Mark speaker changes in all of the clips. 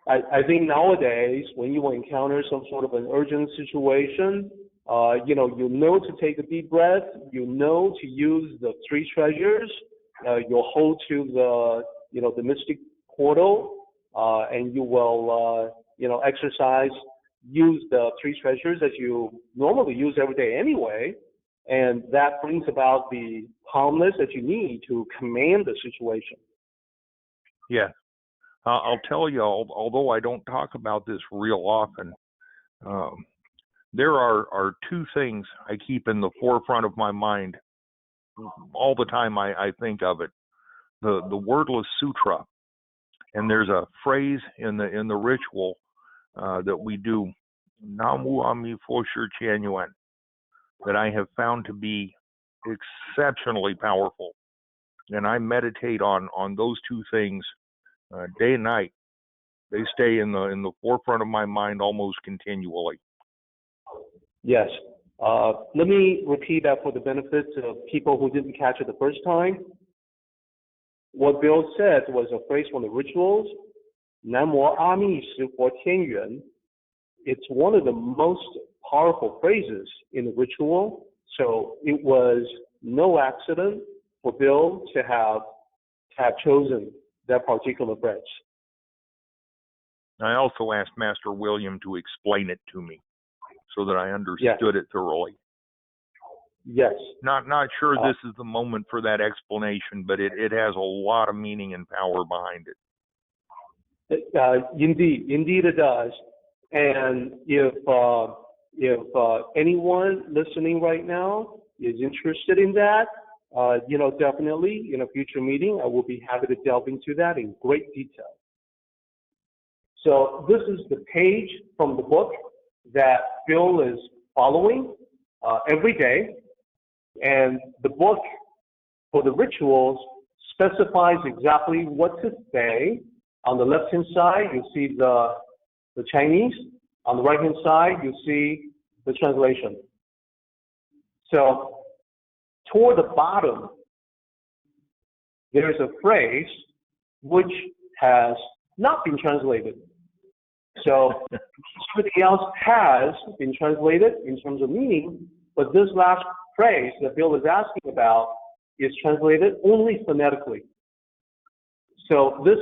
Speaker 1: I think nowadays, when you encounter some sort of an urgent situation, you know to take a deep breath, you know to use the three treasures, you'll hold to the mystic portal, and you will, exercise, use the three treasures that you normally use every day anyway, and that brings about the calmness that you need to command the situation.
Speaker 2: Yes. I'll tell you, although I don't talk about this real often, there are two things I keep in the forefront of my mind all the time. I think of it, the wordless sutra, and there's a phrase in the ritual that we do, "NAN WU Tien Yuen," that I have found to be exceptionally powerful, and I meditate on those two things day and night. They stay in the forefront of my mind almost continually.
Speaker 1: Yes. Let me repeat that for the benefit of people who didn't catch it the first time. What Bill said was a phrase from the rituals, 南无阿弥十佛天元. It's one of the most powerful phrases in the ritual, so it was no accident for Bill to have chosen that particular phrase.
Speaker 2: I also asked Master William to explain it to me so that I understood it thoroughly.
Speaker 1: Yes.
Speaker 2: Not sure this is the moment for that explanation, but it has a lot of meaning and power behind it.
Speaker 1: Indeed it does. And if anyone listening right now is interested in that, definitely in a future meeting, I will be happy to delve into that in great detail. So this is the page from the book that Bill is following every day. And the book for the rituals specifies exactly what to say. On the left-hand side, you see the Chinese. On the right-hand side, you see the translation. So toward the bottom, there's a phrase which has not been translated. So everything else has been translated in terms of meaning, but this last phrase that Bill is asking about is translated only phonetically. So this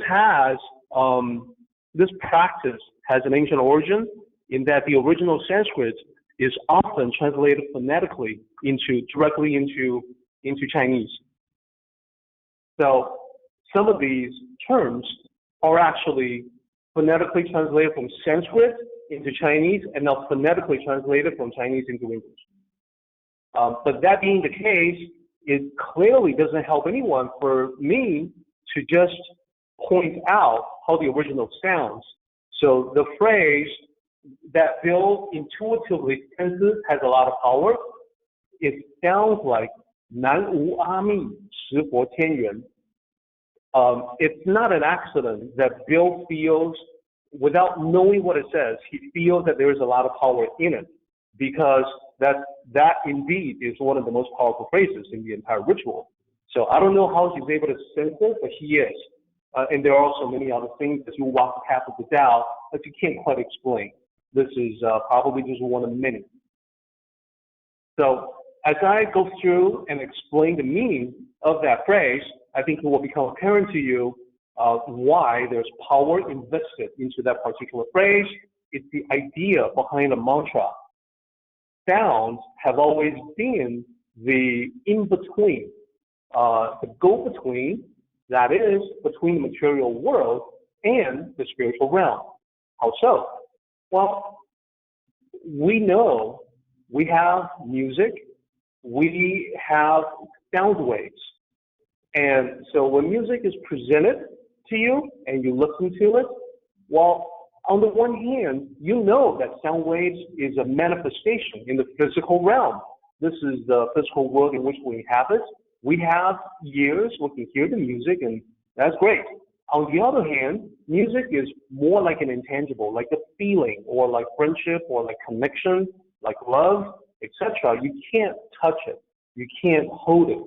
Speaker 1: practice has an ancient origin in that the original Sanskrit is often translated phonetically directly into Chinese. So some of these terms are actually phonetically translated from Sanskrit into Chinese and now phonetically translated from Chinese into English. But that being the case, it clearly doesn't help anyone for me to just point out how the original sounds. So the phrase that Bill intuitively senses has a lot of power. It sounds like 南无阿弥十佛天元. It's not an accident that Bill feels, without knowing what it says, he feels that there is a lot of power in it, because that indeed is one of the most powerful phrases in the entire ritual. So I don't know how he's able to sense it, but he is. And there are also many other things as you walk the path of the Tao that you can't quite explain. This is probably just one of many. So as I go through and explain the meaning of that phrase, I think it will become apparent to you why there's power invested into that particular phrase. It's the idea behind a mantra. Sounds have always been the in-between, the go-between, that is, between the material world and the spiritual realm. How so? Well, we know we have music, we have sound waves. And so when music is presented to you and you listen to it, well, on the one hand, you know that sound waves is a manifestation in the physical realm. This is the physical world in which we inhabit. We have ears, we can hear the music, and that's great. On the other hand, music is more like an intangible, like a feeling, or like friendship, or like connection, like love, etc. You can't touch it. You can't hold it.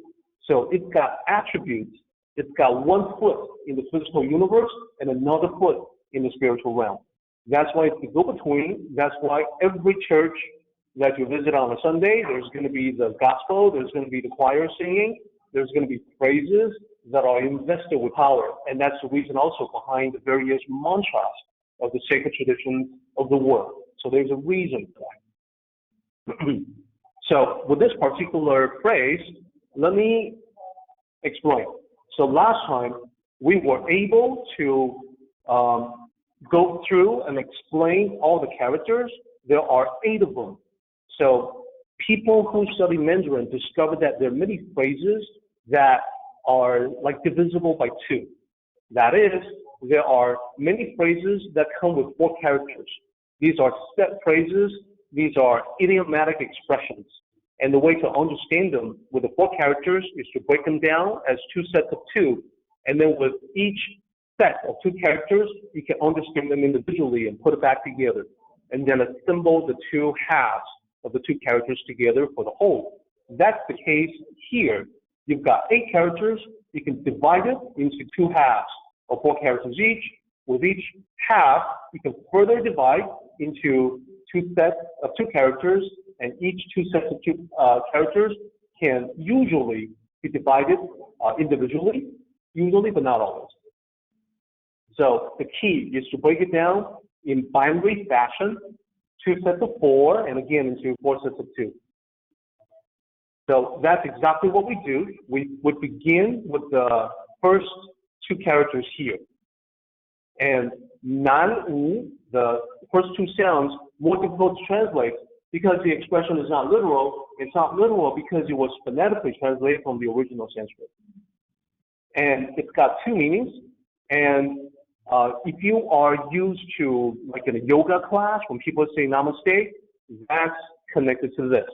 Speaker 1: So it's got attributes. It's got one foot in the physical universe and another foot in the spiritual realm. That's why it's the go-between. That's why every church that you visit on a Sunday, there's going to be the gospel, there's going to be the choir singing, there's going to be phrases that are invested with power. And that's the reason also behind the various mantras of the sacred traditions of the world. So there's a reason for that. So with this particular phrase, let me explain. So last time, we were able to go through and explain all the characters. There are 8 of them. So people who study Mandarin discover that there are many phrases that are like divisible by 2. That is, there are many phrases that come with 4 characters. These are set phrases. These are idiomatic expressions. And the way to understand them with the 4 characters is to break them down as 2 sets of 2. And then with each set of 2 characters, you can understand them individually and put it back together. And then assemble the 2 halves of the 2 characters together for the whole. That's the case here. You've got 8 characters. You can divide it into 2 halves of 4 characters each. With each half, you can further divide into 2 sets of 2 characters, and each 2 sets of 2 characters can usually be divided individually, usually, but not always. So the key is to break it down in binary fashion, 2 sets of 4, and again into 4 sets of 2. So that's exactly what we do. We would begin with the first 2 characters here. And NAN WU, the first 2 sounds, more difficult to translate because the expression is not literal. It's not literal because it was phonetically translated from the original Sanskrit. And it's got 2 meanings. And if you are used to, like in a yoga class, when people say namaste, that's connected to this.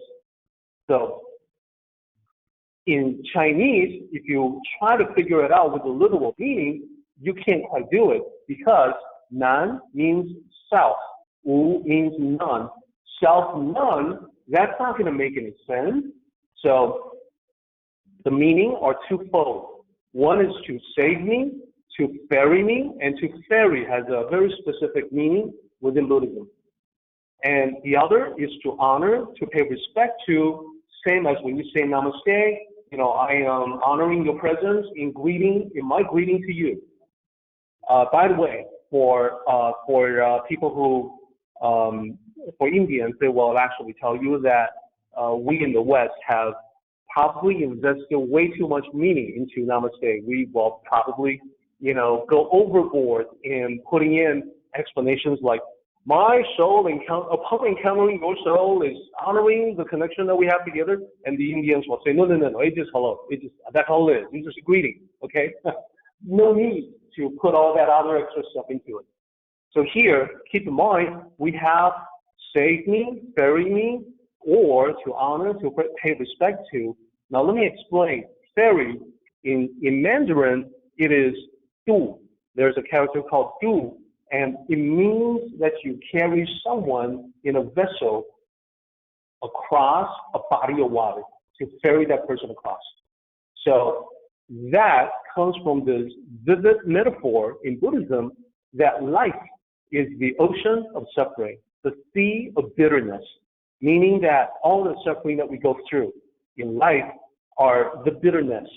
Speaker 1: So in Chinese, if you try to figure it out with the literal meaning, you can't quite do it because nan means south, wu means none. South none, that's not going to make any sense. So the meaning are twofold. One is to save me, to ferry me, and to ferry has a very specific meaning within Buddhism. And the other is to honor, to pay respect to, same as when you say namaste, you know, I am honoring your presence in my greeting to you. By the way, for people who, for Indians, they will actually tell you that we in the West have probably invested way too much meaning into namaste. We will probably, you know, go overboard in putting in explanations like, my soul, upon encountering your soul, is honoring the connection that we have together. And the Indians will say, no, it's just hello. That's all it is. It's just a greeting, okay? No need to put all that other extra stuff into it. So here, keep in mind, we have save me, ferry me, or to honor, to pay respect to. Now let me explain. Ferry, in Mandarin, it is du. There's a character called du, and it means that you carry someone in a vessel across a body of water, to ferry that person across. So that comes from this vivid metaphor in Buddhism that life is the ocean of suffering, the sea of bitterness, meaning that all the suffering that we go through in life are the bitterness,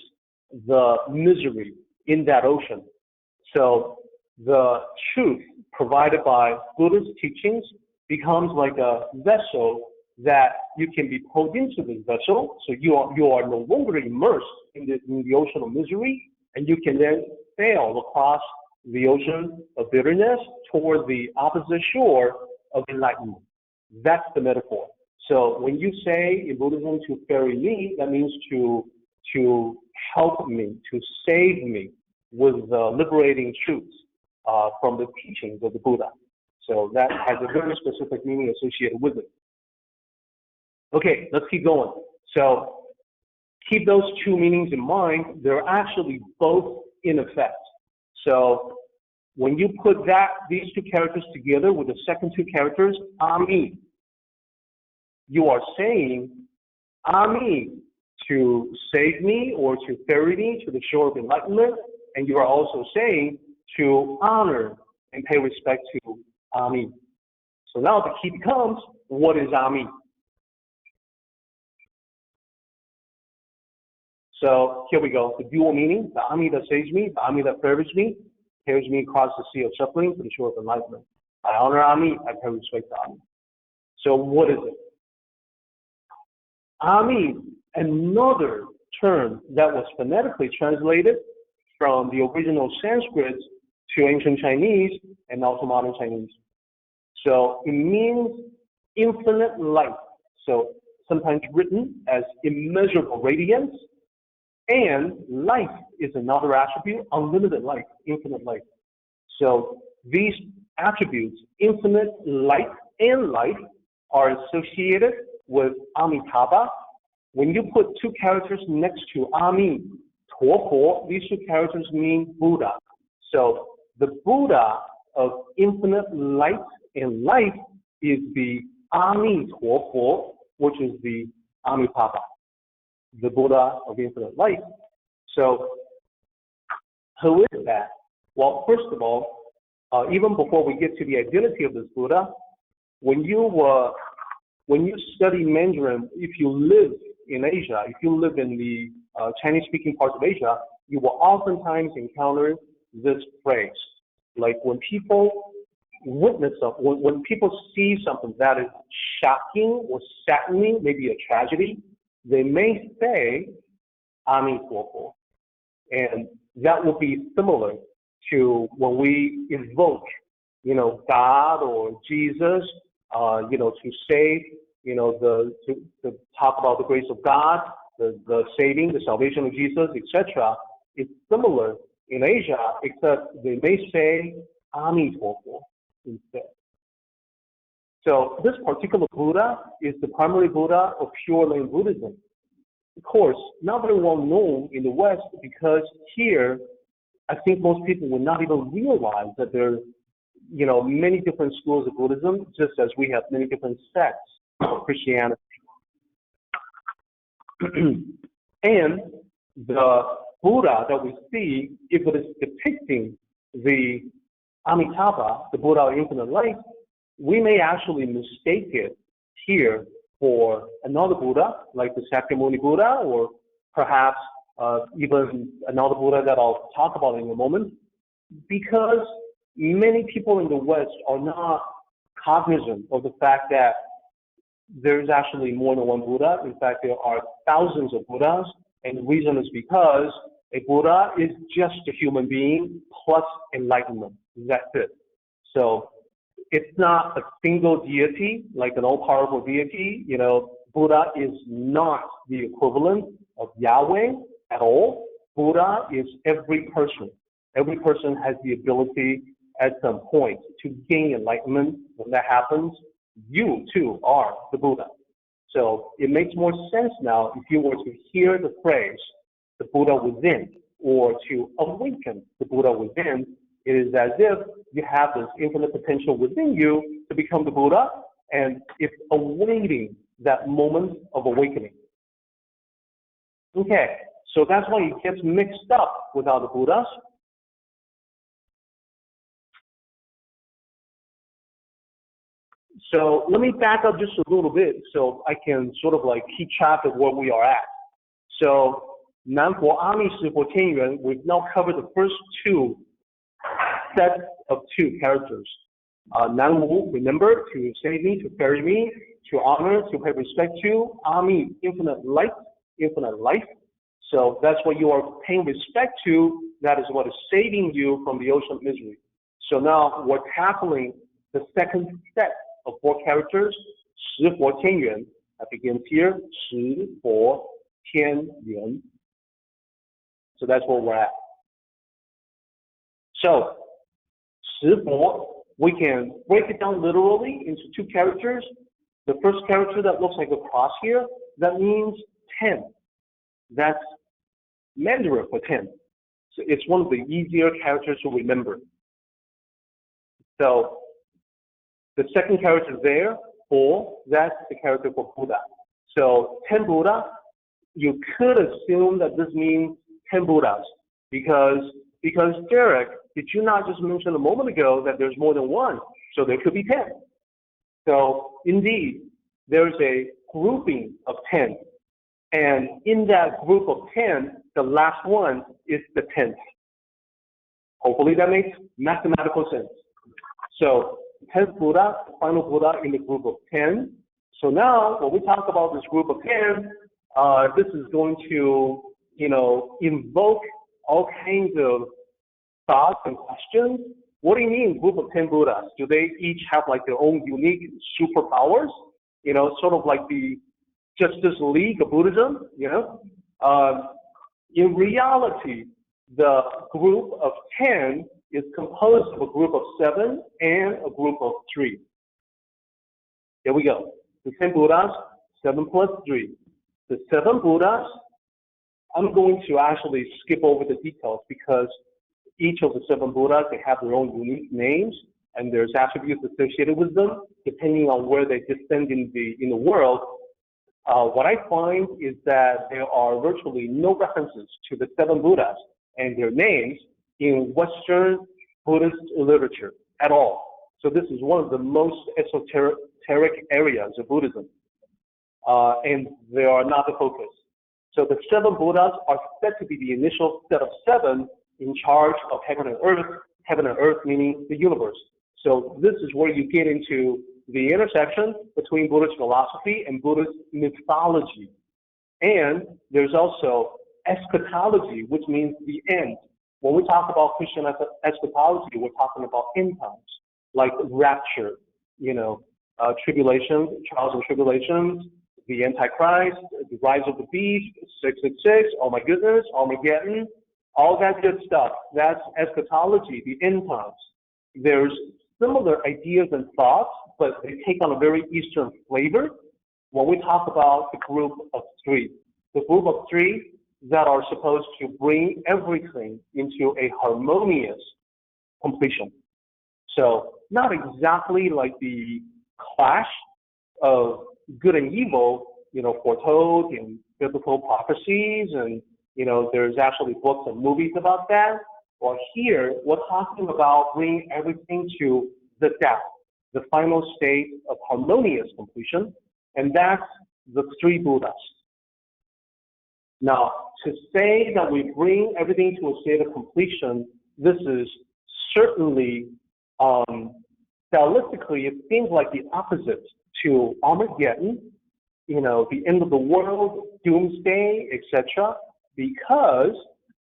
Speaker 1: the misery in that ocean. So the truth provided by Buddhist teachings becomes like a vessel that you can be pulled into this vessel. So you are no longer immersed in the ocean of misery, and you can then sail across the ocean of bitterness toward the opposite shore of enlightenment. That's the metaphor. So when you say in Buddhism to ferry me, that means to help me, to save me with the liberating truths from the teachings of the Buddha. So that has a very specific meaning associated with it. Okay, let's keep going. So keep those 2 meanings in mind. They're actually both in effect. So when you put these 2 characters together with the second 2 characters, Ami, you are saying Ami to save me or to ferry me to the shore of enlightenment, and you are also saying to honor and pay respect to Ami. So now the key becomes, what is Ami? So here we go. The dual meaning, the Ami that saves me, the Ami that carries me across the sea of suffering to the shore of enlightenment. I honor Ami, I pay respect to Ami. So what is it? Ami, another term that was phonetically translated from the original Sanskrit to ancient Chinese and now to modern Chinese. So it means infinite light. So sometimes written as immeasurable radiance, and life is another attribute, unlimited life, infinite life. So these attributes, infinite light and life, are associated with Amitabha. When you put two characters next to Ami, Tuopo, these two characters mean Buddha. So the Buddha of infinite light and life is the Ami Tuopo, which is the Amitabha, the Buddha of infinite light. So who is that? Well, first of all, even before we get to the identity of this Buddha, when you study Mandarin, if you live in Asia, if you live in the Chinese-speaking parts of Asia, you will oftentimes encounter this phrase. Like when people witness something, when people see something that is shocking or saddening, maybe a tragedy, they may say, Ami Tuopo. And that will be similar to when we invoke, God or Jesus, to say, to talk about the grace of God, the saving, the salvation of Jesus, etc. It's similar in Asia, except they may say Ami Tuopo instead. So this particular Buddha is the primary Buddha of Pure Land Buddhism. Of course, not very well known in the West because here, I think most people would not even realize that there are, many different schools of Buddhism, just as we have many different sects of Christianity. And the Buddha that we see, if it is depicting the Amitabha, the Buddha of infinite light, we may actually mistake it here for another Buddha, like the Sakyamuni Buddha, or perhaps even another Buddha that I'll talk about in a moment, because many people in the West are not cognizant of the fact that there's actually more than one Buddha. In fact, there are thousands of Buddhas, and the reason is because a Buddha is just a human being plus enlightenment. That's it. So it's not a single deity, like an all-powerful deity. Buddha is not the equivalent of Yahweh at all. Buddha is every person. Every person has the ability at some point to gain enlightenment. When that happens, you too are the Buddha. So it makes more sense now if you were to hear the phrase, the Buddha within, or to awaken the Buddha within. It is as if you have this infinite potential within you to become the Buddha, and it's awaiting that moment of awakening. Okay, so that's why it gets mixed up with other Buddhas. So let me back up just a little bit so I can sort of like keep track of where we are at. So, 南无阿弥十佛天元, we've now covered the first two sets of two characters. Nan Wu, remember, to save me, to carry me, to honor, to pay respect to. Ami, infinite light, infinite life. So that's what you are paying respect to. That is what is saving you from the ocean of misery. So now we're tackling the second set of four characters, 十佛天元. That begins here, 十佛天元. So that's where we're at. So, 十佛, we can break it down literally into two characters. The first character that looks like a cross here, that means 10. That's Mandarin for 10. So it's one of the easier characters to remember. So the second character there, 佛, that's the character for Buddha. So 10 Buddha, you could assume that this means 10 Buddhas, because Because Derek, did you not just mention a moment ago that there's more than one? So there could be 10. So indeed, there's a grouping of 10. And in that group of 10, the last one is the 10th. Hopefully that makes mathematical sense. So 10th Buddha, the final Buddha in the group of 10. So now when we talk about this group of 10, this is going to, invoke all kinds of thoughts and questions. What do you mean group of 10 Buddhas? Do they each have like their own unique superpowers? Sort of like the Justice League of Buddhism, In reality, the group of 10 is composed of a group of 7 and a group of 3. Here we go. The 10 Buddhas, 7 plus 3. The 7 Buddhas, I'm going to actually skip over the details because each of the 7 Buddhas, they have their own unique names and there's attributes associated with them depending on where they descend in the world. What I find is that there are virtually no references to the 7 Buddhas and their names in Western Buddhist literature at all. So this is one of the most esoteric areas of Buddhism. And they are not the focus. So the 7 Buddhas are said to be the initial set of 7 in charge of heaven and earth meaning the universe. So this is where you get into the intersection between Buddhist philosophy and Buddhist mythology. And there's also eschatology, which means the end. When we talk about Christian eschatology, we're talking about end times, like rapture, tribulations, trials and tribulations, the Antichrist, the rise of the beast, 666, oh my goodness, Armageddon, all that good stuff. That's eschatology, the end times. There's similar ideas and thoughts, but they take on a very Eastern flavor when we talk about the group of 3. The group of 3 that are supposed to bring everything into a harmonious completion. So not exactly like the clash of good and evil, foretold in biblical prophecies, and there's actually books and movies about that. Well, here we're talking about bringing everything to the depth, the final state of harmonious completion, and that's the 3 Buddhas. Now, to say that we bring everything to a state of completion, this is certainly, stylistically, it seems like the opposite to Armageddon, the end of the world, doomsday, etc., because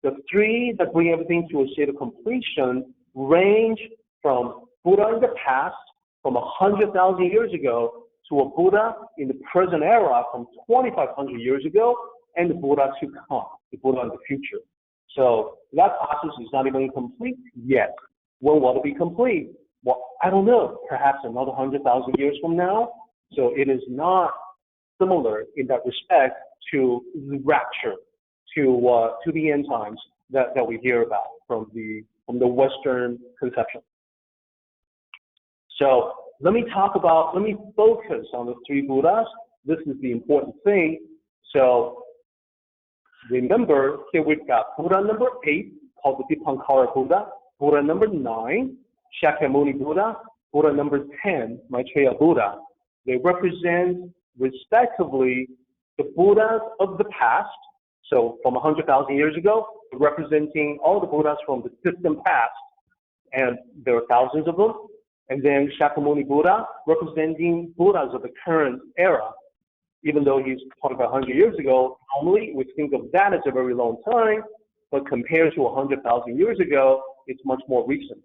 Speaker 1: the 3 that bring everything to a state of completion range from Buddha in the past, from 100,000 years ago, to a Buddha in the present era from 2,500 years ago, and the Buddha to come, the Buddha in the future. So that process is not even complete yet. When will it be complete? Well, I don't know, perhaps another 100,000 years from now. So it is not similar in that respect to the rapture, to the end times that we hear about from the Western conception. So let me focus on the 3 Buddhas. This is the important thing. So remember, here we've got Buddha number 8, called the Dipankara Buddha, Buddha number 9, Shakyamuni Buddha, Buddha number 10, Maitreya Buddha. They represent, respectively, the Buddhas of the past. So from 100,000 years ago, representing all the Buddhas from the distant past, and there are thousands of them. And then Shakyamuni Buddha, representing Buddhas of the current era. Even though he's 2,500 years ago, normally we think of that as a very long time, but compared to 100,000 years ago, it's much more recent.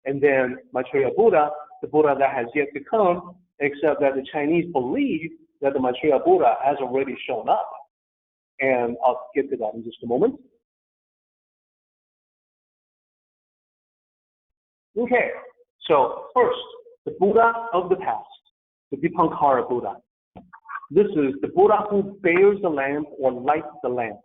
Speaker 1: And then Maitreya Buddha, the Buddha that has yet to come, except that the Chinese believe that the Maitreya Buddha has already shown up. And I'll get to that in just a moment. Okay, so first, the Buddha of the past, the Dipankara Buddha. This is the Buddha who bears the lamp or lights the lamp.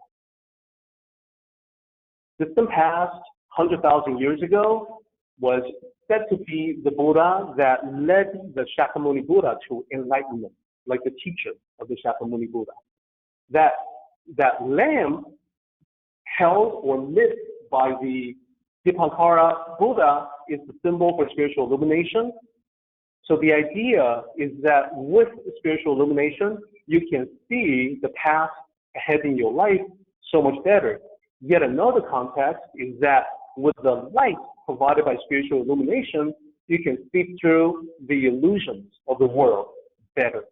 Speaker 1: Distant past, 100,000 years ago, was said to be the Buddha that led the Shakyamuni Buddha to enlightenment, like the teacher of the Shakyamuni Buddha. That lamp held or lit by the Dipankara Buddha is the symbol for spiritual illumination. So the idea is that with spiritual illumination, you can see the path ahead in your life so much better. Yet another context is that with the light provided by spiritual illumination, you can see through the illusions of the world better.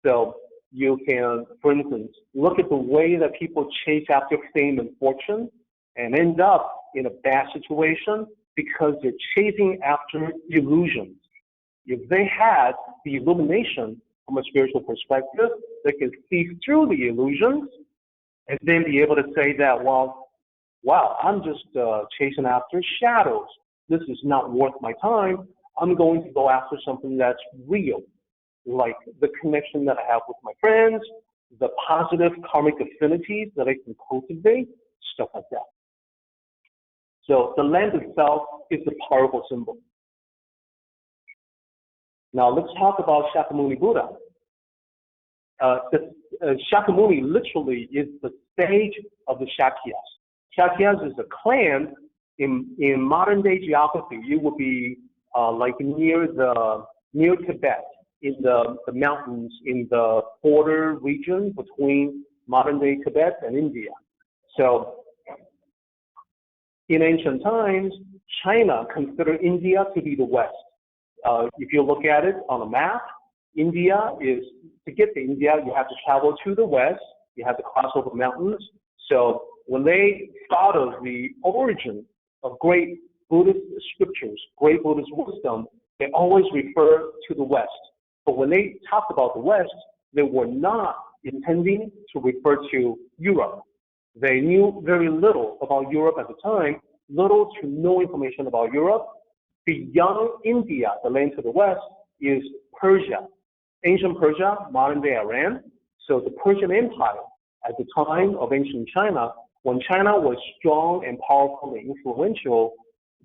Speaker 1: So you can, for instance, look at the way that people chase after fame and fortune and end up in a bad situation because they're chasing after illusions. If they had the illumination from a spiritual perspective, they can see through the illusions and then be able to say that, well, wow, I'm just chasing after shadows. This is not worth my time. I'm going to go after something that's real, like the connection that I have with my friends, the positive karmic affinities that I can cultivate, stuff like that. So the land itself is a powerful symbol. Now let's talk about Shakyamuni Buddha. Shakyamuni literally is the sage of the Shakyas. Shakyas is a clan in modern day geography. It would be like near Tibet, in the mountains in the border region between modern day Tibet and India. So in ancient times, China considered India to be the West. If you look at it on a map, India is, to get to India, you have to travel to the west, you have to cross over mountains. So when they thought of the origin of great Buddhist scriptures, great Buddhist wisdom, they always refer to the West. But when they talked about the West, they were not intending to refer to Europe. They knew very little about Europe at the time, little to no information about Europe. Beyond India, the land to the west, is Persia, ancient Persia, modern day Iran. So the Persian Empire, at the time of ancient China, when China was strong and powerful and influential,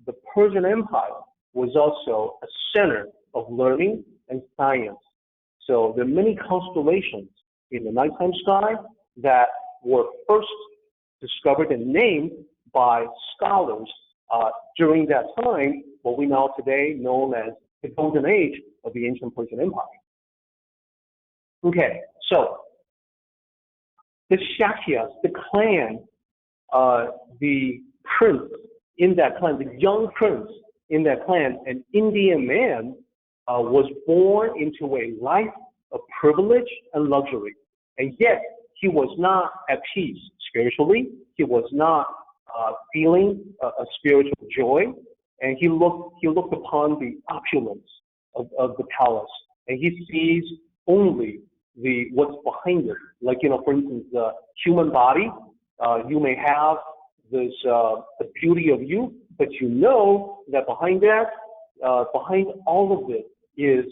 Speaker 1: the Persian Empire was also a center of learning and science. So there are many constellations in the nighttime sky that were first discovered and named by scholars during that time, what we now today known as the golden age of the ancient Persian Empire. Okay, so the Shakyas, the clan, the prince in that clan, the young prince in that clan, an Indian man, was born into a life of privilege and luxury. And yet, he was not at peace spiritually. He was not feeling a spiritual joy. And he looked upon the opulence of the palace. And he sees only what's behind it. Like, for instance, the human body, you may have this, the beauty of youth, but you know that behind that, behind all of it is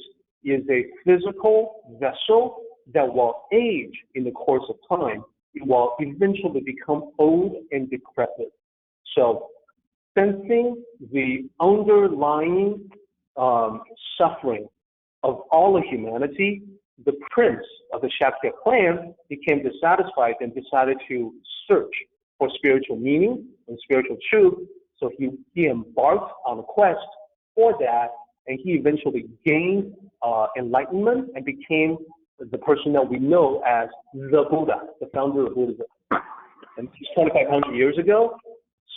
Speaker 1: a physical vessel that will age in the course of time. It will eventually become old and decrepit. So sensing the underlying suffering of all of humanity, the prince of the Shakya clan became dissatisfied and decided to search for spiritual meaning and spiritual truth. So he embarked on a quest for that, and he eventually gained enlightenment and became the person that we know as the Buddha, the founder of Buddhism. And 2,500 years ago.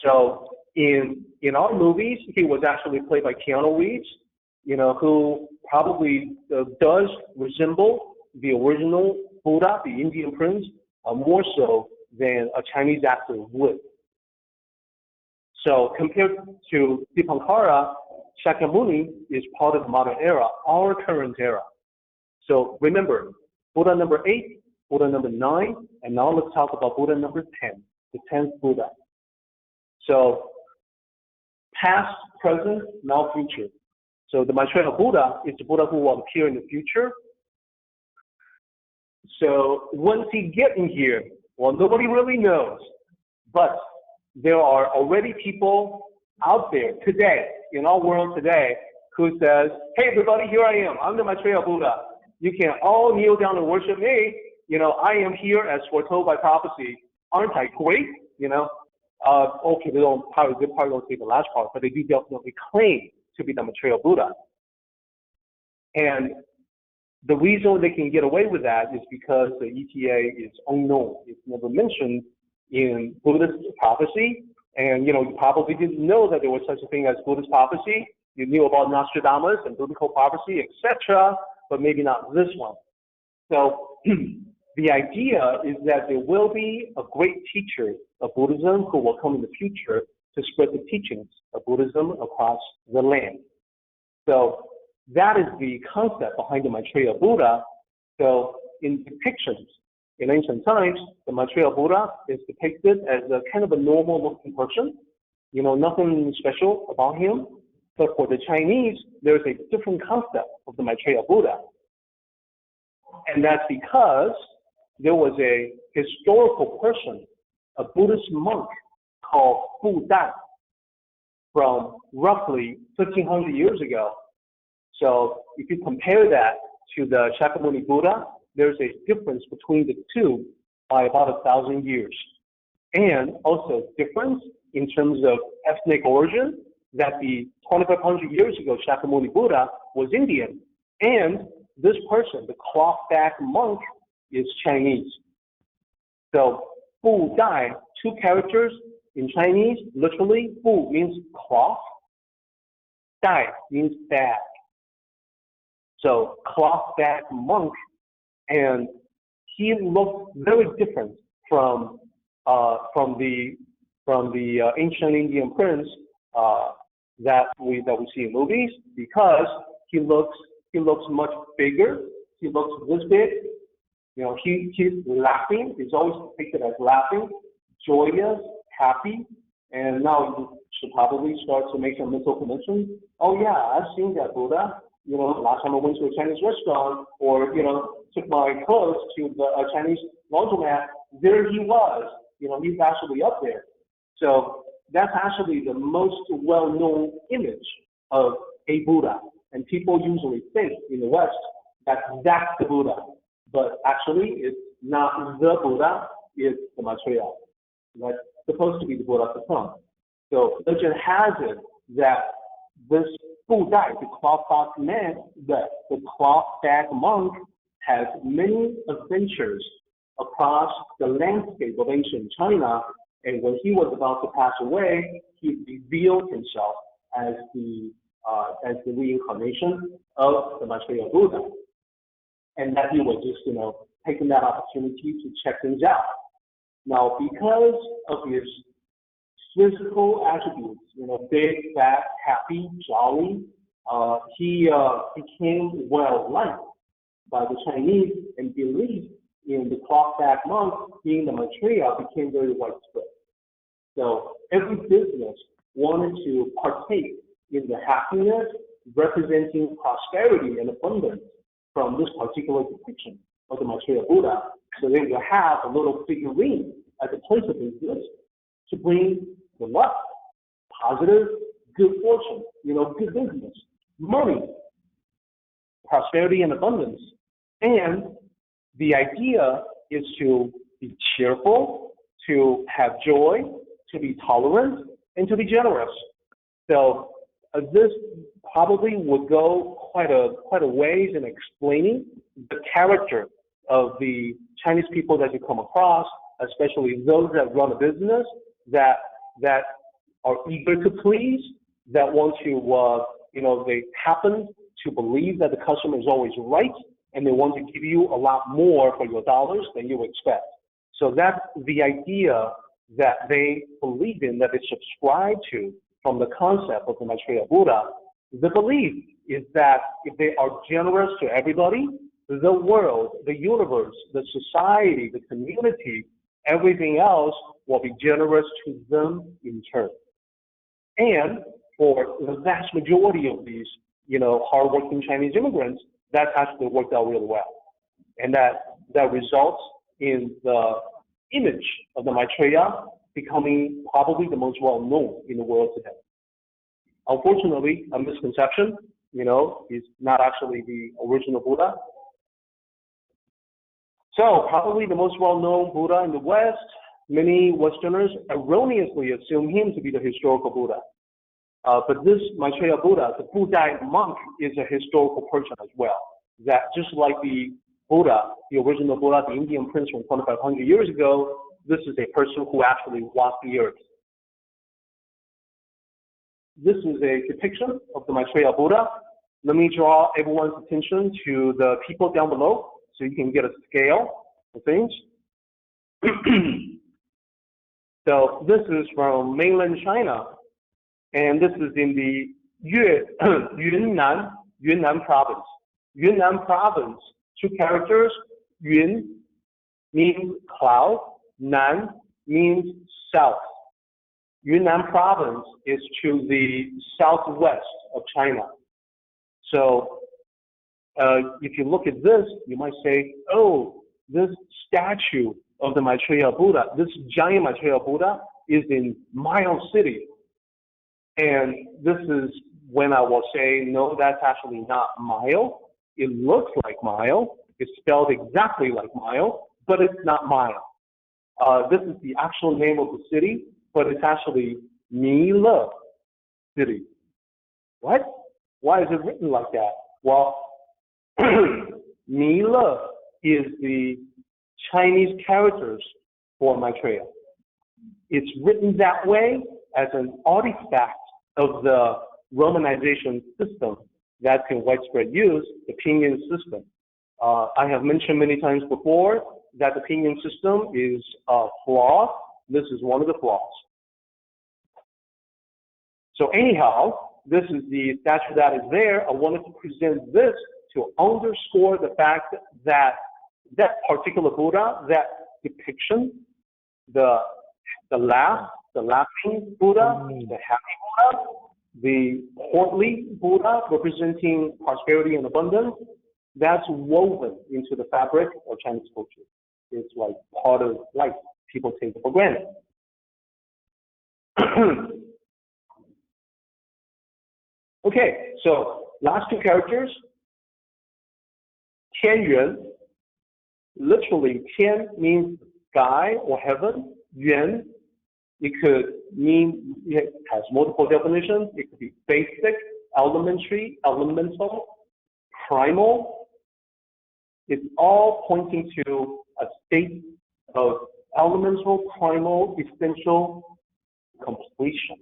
Speaker 1: So in our movies, he was actually played by Keanu Reeves, who probably does resemble the original Buddha, the Indian prince, more so than a Chinese actor would. So compared to Dipankara, Shakyamuni is part of the modern era, our current era. So remember, Buddha number 8, Buddha number 9, and now let's talk about Buddha number 10, the 10th Buddha. So past, present, now future. So the Maitreya Buddha is the Buddha who will appear in the future. So once he gets in here, well, nobody really knows. But there are already people out there today, in our world today, who says, hey, everybody, here I am. I'm the Maitreya Buddha. You can all kneel down and worship me. I am here as foretold by prophecy. Aren't I great? Okay, they probably don't say the last part, but they do definitely claim to be the Maitreya Buddha. And the reason they can get away with that is because the ETA is unknown. It's never mentioned in Buddhist prophecy. And, you probably didn't know that there was such a thing as Buddhist prophecy. You knew about Nostradamus and biblical prophecy, etc., but maybe not this one. So the idea is that there will be a great teacher of Buddhism who will come in the future to spread the teachings of Buddhism across the land. So that is the concept behind the Maitreya Buddha. So in depictions, in ancient times, the Maitreya Buddha is depicted as a kind of a normal-looking person. Nothing special about him. But for the Chinese, there's a different concept of the Maitreya Buddha. And that's because there was a historical person, a Buddhist monk called Fu Dai, from roughly 1,500 years ago. So if you compare that to the Shakyamuni Buddha, there's a difference between the two by about 1,000 years. And also difference in terms of ethnic origin, that the 2,500 years ago Shakyamuni Buddha was Indian, and this person, the cloth-back monk, is Chinese. So Fu Dai, two characters in Chinese, literally, Fu means cloth, Dai means bag. So cloth-back monk, and he looked very different from the ancient Indian prince that we see in movies, because he looks much bigger. He looks this big. He's laughing. He's always depicted as laughing, joyous, happy. And now you should probably start to make some mental connections. Oh yeah, I've seen that Buddha. Last time I went to a Chinese restaurant, or took my clothes to the Chinese laundromat, there he was. He's actually up there. So that's actually the most well-known image of a Buddha. And people usually think in the West that that's the Buddha. But actually, it's not the Buddha, it's the Maitreya. That's supposed to be the Buddha to come. So legend has it that this Fu Dai, the cloth-back man, the cloth-back monk, has many adventures across the landscape of ancient China. And when he was about to pass away, he revealed himself as the reincarnation of the Maitreya Buddha. And that he was just, taking that opportunity to check things out. Now, because of his physical attributes, big, fat, happy, jolly, he became well-liked by the Chinese, and belief in the cloth-back monk being the Maitreya became very widespread. So every business wanted to partake in the happiness representing prosperity and abundance from this particular depiction of the Maitreya Buddha. So they will have a little figurine at the place of business to bring the luck, positive, good fortune, good business, money, prosperity and abundance. And the idea is to be cheerful, to have joy, to be tolerant, and to be generous. So this probably would go quite a ways in explaining the character of the Chinese people that you come across, especially those that run a business that are eager to please, that want to, they happen to believe that the customer is always right, and they want to give you a lot more for your dollars than you expect. So that's the idea that they believe in, that they subscribe to from the concept of the Maitreya Buddha. The belief is that if they are generous to everybody, the world, the universe, the society, the community, everything else will be generous to them in turn. And for the vast majority of these, hardworking Chinese immigrants, that actually worked out really well. And that results in the image of the Maitreya becoming probably the most well-known in the world today. Unfortunately, a misconception, he's not actually the original Buddha. So probably the most well-known Buddha in the West, many Westerners erroneously assume him to be the historical Buddha. But this Maitreya Buddha, the Buddhist monk, is a historical person as well. That just like the Buddha, the original Buddha, the Indian prince from 2,500 years ago, this is a person who actually walked the earth. This is a depiction of the Maitreya Buddha. Let me draw everyone's attention to the people down below so you can get a scale of things. So this is from mainland China, and this is in the Yunnan province. Yunnan province, two characters. Yun means cloud, Nan means south. Yunnan province is to the southwest of China. So if you look at this, you might say, oh, this statue of the Maitreya Buddha, this giant Maitreya Buddha is in Mile City. And this is when I will say, no, that's actually not Mile. It looks like Mile. It's spelled exactly like Mile, but it's not Mile. This is the actual name of the city, but it's actually Mile City. What? Why is it written like that? Well, Mile is the Chinese characters for Maitreya. It's written that way as an artifact of the Romanization system that's in widespread use, the Pinyin system. I have mentioned many times before that the Pinyin system is flawed. This is one of the flaws. So anyhow, this is the statue that is there. I wanted to present this to underscore the fact that that particular Buddha, that depiction, the laughing Buddha, the happy Buddha, the portly Buddha representing prosperity and abundance, that's woven into the fabric of Chinese culture. It's like part of life. People take it for granted. Okay, so last two characters. Tien Yuen. Literally, Tien means sky or heaven. Yuan, it could mean, it has multiple definitions. It could be basic, elementary, elemental, primal. It's all pointing to a state of elemental, primal, essential completion.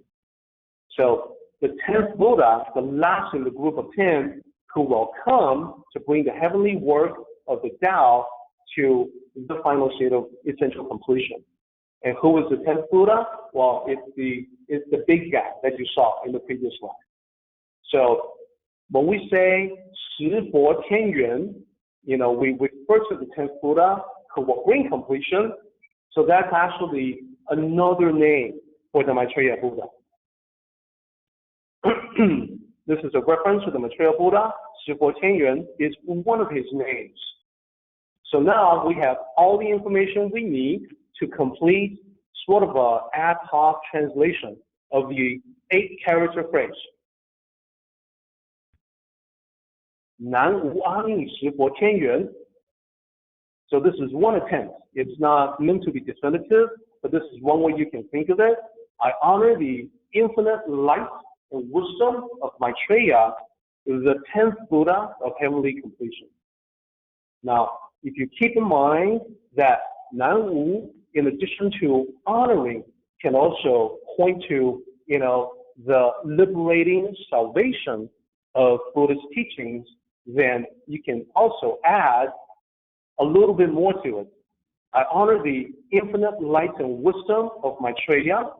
Speaker 1: So the 10th Buddha, the last in the group of 10, who will come to bring the heavenly work of the Tao to the final state of essential completion. And who is the 10th Buddha? Well, it's the big guy that you saw in the previous slide. So when we say 十佛天元, we refer to the 10th Buddha who will bring completion. So that's actually another name for the Maitreya Buddha. This is a reference to the Maitreya Buddha. 十佛天元 is one of his names. So now we have all the information we need to complete sort of an ad hoc translation of the 8-character phrase. 南无阿弥十佛天元. So this is one attempt. It's not meant to be definitive, but this is one way you can think of it. I honor the infinite light and wisdom of Maitreya, the 10th Buddha of heavenly completion. Now, if you keep in mind that Nan Wu, in addition to honoring, can also point to, the liberating salvation of Buddhist teachings, then you can also add a little bit more to it. I honor the infinite light and wisdom of Maitreya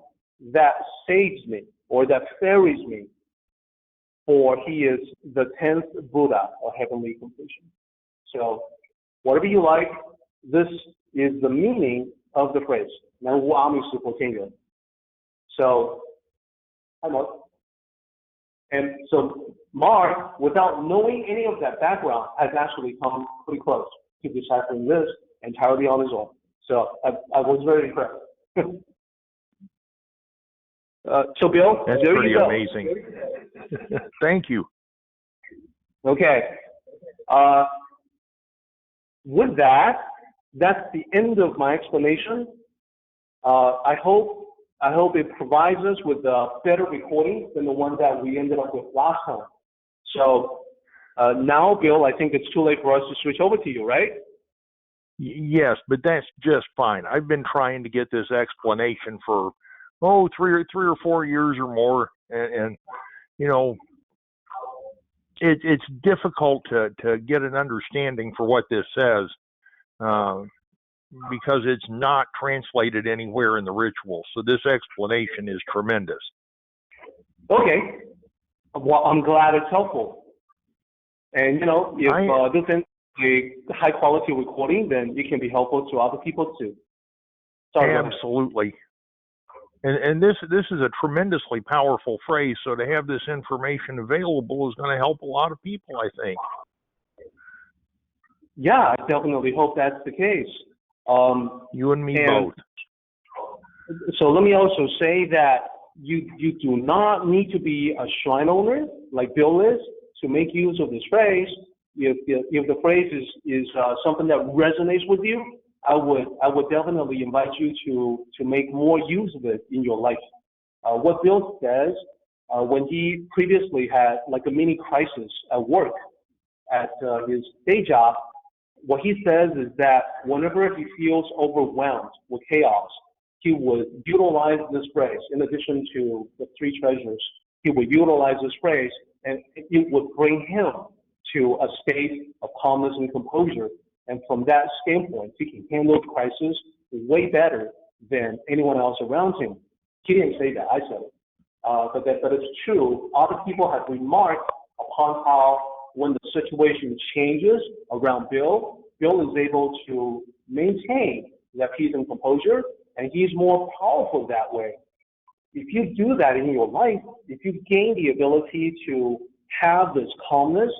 Speaker 1: that saves me or that ferries me, for he is the 10th Buddha of heavenly completion. So whatever you like, this is the meaning of the phrase. 南无阿弥十佛天元. So, hi Mark. And so Mark, without knowing any of that background, has actually come pretty close to deciphering this entirely on his own. So I was very impressed. So Bill,
Speaker 2: that's
Speaker 1: there
Speaker 2: pretty
Speaker 1: you go.
Speaker 2: Amazing. Thank you.
Speaker 1: Okay. With that, that's the end of my explanation. I hope it provides us with a better recording than the one that we ended up with last time. So now, Bill, I think it's too late for us to switch over to you, right?
Speaker 2: Yes, but that's just fine. I've been trying to get this explanation for, 3 or 4 years or more. And you know, it's difficult to get an understanding for what this says because it's not translated anywhere in the ritual. So this explanation is tremendous.
Speaker 1: Okay. Well, I'm glad it's helpful. And, you know, if this is a high-quality recording, then it can be helpful to other people too. Sorry.
Speaker 2: Absolutely. And this is a tremendously powerful phrase, so to have this information available is going to help a lot of people, I think.
Speaker 1: Yeah, I definitely hope that's the case.
Speaker 2: You and me both.
Speaker 1: So let me also say that you do not need to be a shrine owner like Bill is to make use of this phrase. If the phrase is something that resonates with you, I would definitely invite you to make more use of it in your life. What Bill says when he previously had like a mini crisis at work at his day job, what he says is that whenever he feels overwhelmed with chaos, he would utilize this phrase. In addition to the 3 treasures, he would utilize this phrase, and it would bring him to a state of calmness and composure. And from that standpoint, he can handle crisis way better than anyone else around him. He didn't say that, I said it. But it's true. Other people have remarked upon how when the situation changes around Bill is able to maintain that peace and composure, and he's more powerful that way. If you do that in your life, if you gain the ability to have this calmness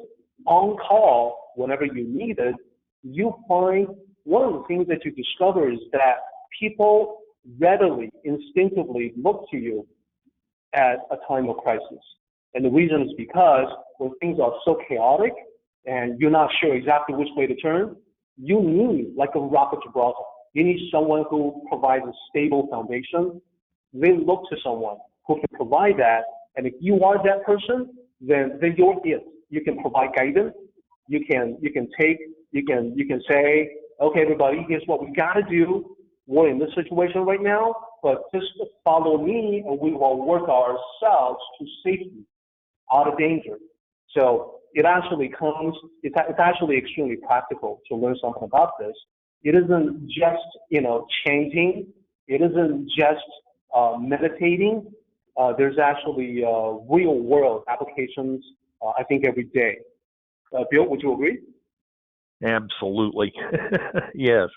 Speaker 1: on call whenever you need it, you find one of the things that you discover is that people readily, instinctively look to you at a time of crisis. And the reason is because when things are so chaotic and you're not sure exactly which way to turn, you need, like a rock of Gibraltar, you need someone who provides a stable foundation. They look to someone who can provide that. And if you are that person, then you're it. You can provide guidance. You can say, okay, everybody, here's what we got to do. We're in this situation right now, but just follow me and we will work ourselves to safety, out of danger. So it's actually extremely practical to learn something about this. It isn't just, chanting. It isn't just meditating. There's actually real world applications, I think, every day. Bill, would you agree?
Speaker 2: Absolutely. Yes.